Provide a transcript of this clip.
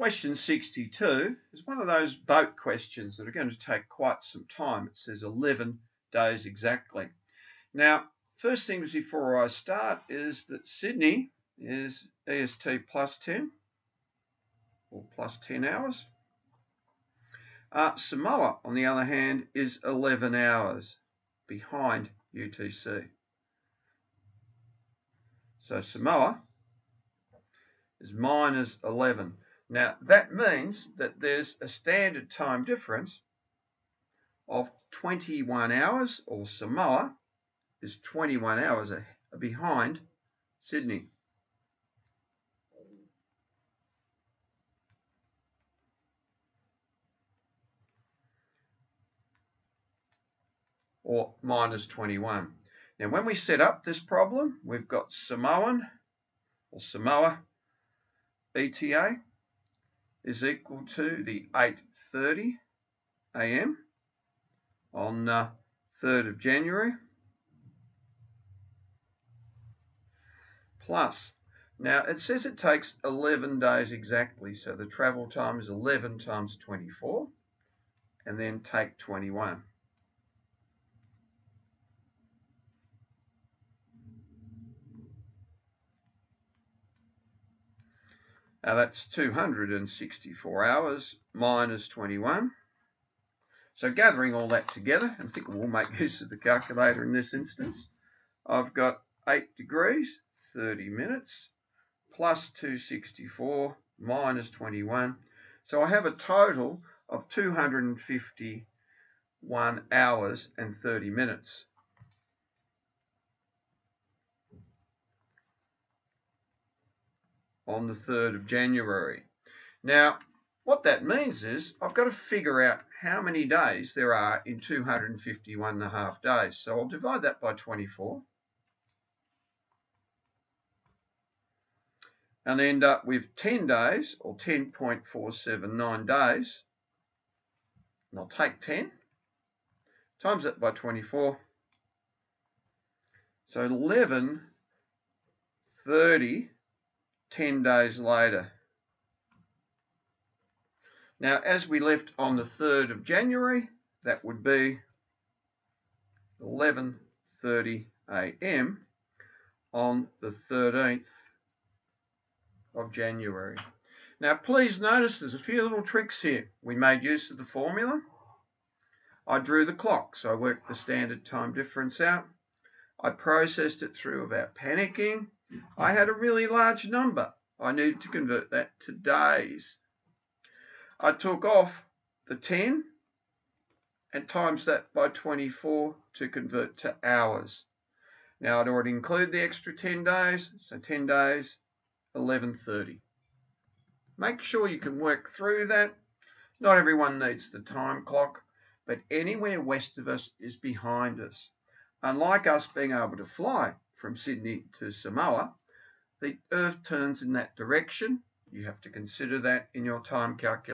Question 62 is one of those boat questions that are going to take quite some time. It says 11 days exactly. Now, first things before I start is that Sydney is EST plus 10 or plus 10 hours. Samoa, on the other hand, is 11 hours behind UTC. So Samoa is minus 11. Now, that means that there's a standard time difference of 21 hours, or Samoa is 21 hours behind Sydney. Or minus 21. Now, when we set up this problem, we've got Samoa ETA is equal to the 8:30 a.m. on 3rd of January plus. Now, it says it takes 11 days exactly, so the travel time is 11 times 24, and then take 21. Now that's 264 hours minus 21. So gathering all that together, and I think we'll make use of the calculator in this instance, I've got 8 degrees, 30 minutes, plus 264 minus 21. So I have a total of 251 hours and 30 minutes. On the 3rd of January. Now, what that means is I've got to figure out how many days there are in 251.5 days. So I'll divide that by 24 and end up with 10 days, or 10.479 days. And I'll take 10, times that by 24. So 11:30 10 days later. Now, as we left on the 3rd of January, that would be 11:30 a.m. on the 13th of January. Now, please notice there's a few little tricks here. We made use of the formula. I drew the clock, so I worked the standard time difference out. I processed it through without panicking. I had a really large number. I needed to convert that to days. I took off the 10 and times that by 24 to convert to hours. Now, I'd already include the extra 10 days, so 10 days, 11:30. Make sure you can work through that. Not everyone needs the time clock, but anywhere west of us is behind us. Unlike us being able to fly from Sydney to Samoa, the Earth turns in that direction. You have to consider that in your time calculation.